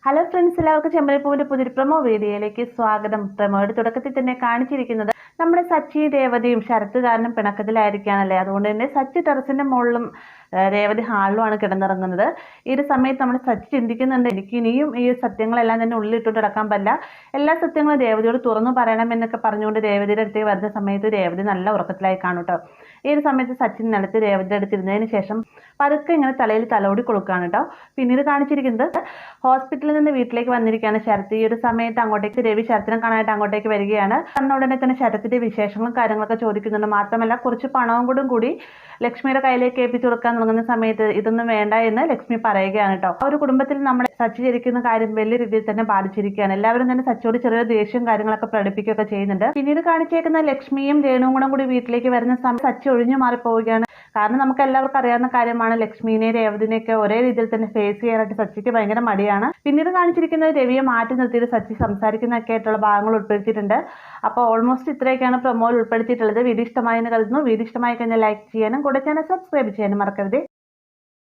Hello friends, എല്ലാവർക്കും ചെമ്പരപ്പൂവിന്റെ പുതിയൊരു promo വീഡിയോയിലേക്ക് സ്വാഗതം. പ്രൊമോയുടെ തുടക്കത്തിൽ തന്നെ കാണിച്ചിരിക്കുന്നത് നമ്മുടെ സച്ചി രേവതിയും ശരത്ത് കാരണം പിണക്കത്തിലായിരിക്കാനല്ലേ. അതുകൊണ്ട് തന്നെ സച്ചി ടെറസിന്റെ മുകളിലും രേവതി ഹാളിലുമാണ് കിടന്നിറങ്ങുന്നത്. ഈ ഒരു സമയത്ത് നമ്മൾ സച്ചി ചിന്തിക്കുന്നുണ്ട്, എനിക്ക് ഇനിയും ഈ സത്യങ്ങളെല്ലാം തന്നെ ഉള്ളിലിട്ടുകൊണ്ട് കിടക്കാൻ പറ്റില്ല, എല്ലാ സത്യങ്ങളും രേവതിയോട് തുറന്നു പറയണം എന്നൊക്കെ പറഞ്ഞുകൊണ്ട് രേവതിയുടെ അടുത്തേക്ക് വരുന്ന സമയത്ത് രേവതി നല്ല ഉറക്കത്തിലായി കാണും കേട്ടോ. ഈ ഒരു സമയത്ത് സച്ചിൻ നിലത്ത് രേവതിയുടെ അടുത്തിരുന്നതിന് ശേഷം പതുക്കെ ഇങ്ങനെ തലയിൽ തലോടി കൊടുക്കുകയാണ് കേട്ടോ. പിന്നീട് കാണിച്ചിരിക്കുന്നത് ഹോസ്പിറ്റലിൽ നിന്ന് വീട്ടിലേക്ക് വന്നിരിക്കുകയാണ് ശരത്ത്. ഈ ഒരു സമയത്ത് അങ്ങോട്ടേക്ക് രവി ശരത്തിനെ കാണാനായിട്ട് അങ്ങോട്ടേക്ക് വരികയാണ്. വന്ന ഉടനെ തന്നെ ശരത്തിന്റെ വിശേഷങ്ങളും കാര്യങ്ങളൊക്കെ ചോദിക്കുന്നുണ്ട്. മാത്രമല്ല കുറച്ച് പണവും കൂടി ലക്ഷ്മിയുടെ കയ്യിലേക്ക് ഏൽപ്പിച്ചു കൊടുക്കാൻ തുടങ്ങുന്ന സമയത്ത് ഇതൊന്നും വേണ്ട എന്ന് ലക്ഷ്മി പറയുകയാണ് കേട്ടോ. ആ ഒരു കുടുംബത്തിൽ നമ്മുടെ സച്ചി ജനിക്കുന്ന കാര്യം വലിയ രീതിയിൽ തന്നെ ബാധിച്ചിരിക്കുകയാണ്. എല്ലാവരും തന്നെ സച്ചിയോട് ചെറിയ ദേഷ്യവും കാര്യങ്ങളൊക്കെ പ്രകടിപ്പിക്കുകയൊക്കെ ചെയ്യുന്നുണ്ട്. പിന്നീട് കാണിച്ചേക്കുന്ന ലക്ഷ്മിയും രേണുവും കൂടി വീട്ടിലേക്ക് വരുന്ന സമയത്ത് സച്ചി ഒഴിഞ്ഞു മാറിപ്പോവുകയാണ്. കാരണം നമുക്ക് എല്ലാവർക്കും അറിയാവുന്ന കാര്യമാണ്, ലക്ഷ്മിനെ രേവതിനെയൊക്കെ ഒരേ രീതിയിൽ തന്നെ ഫേസ് ചെയ്യാനായിട്ട് സച്ചിക്ക് ഭയങ്കര മടിയാണ്. പിന്നീട് കാണിച്ചിരിക്കുന്നത് രവിയെ മാറ്റി നിർത്തിയിട്ട് സച്ചി സംസാരിക്കുന്നൊക്കെ ആയിട്ടുള്ള ഭാഗങ്ങൾ ഉൾപ്പെടുത്തിയിട്ടുണ്ട്. അപ്പോൾ ഓൾമോസ്റ്റ് ഇത്രയൊക്കെയാണ് പ്രൊമോയിൽ ഉൾപ്പെടുത്തിയിട്ടുള്ളത്. വീഡിയോ ഇഷ്ടമായി എന്ന് കരുതുന്നു. വീഡിയോ ഇഷ്ടമായി കഴിഞ്ഞാൽ ലൈക്ക് ചെയ്യാനും കൂടെ ചാനൽ സബ്സ്ക്രൈബ് ചെയ്യാനും മറക്കരുത്.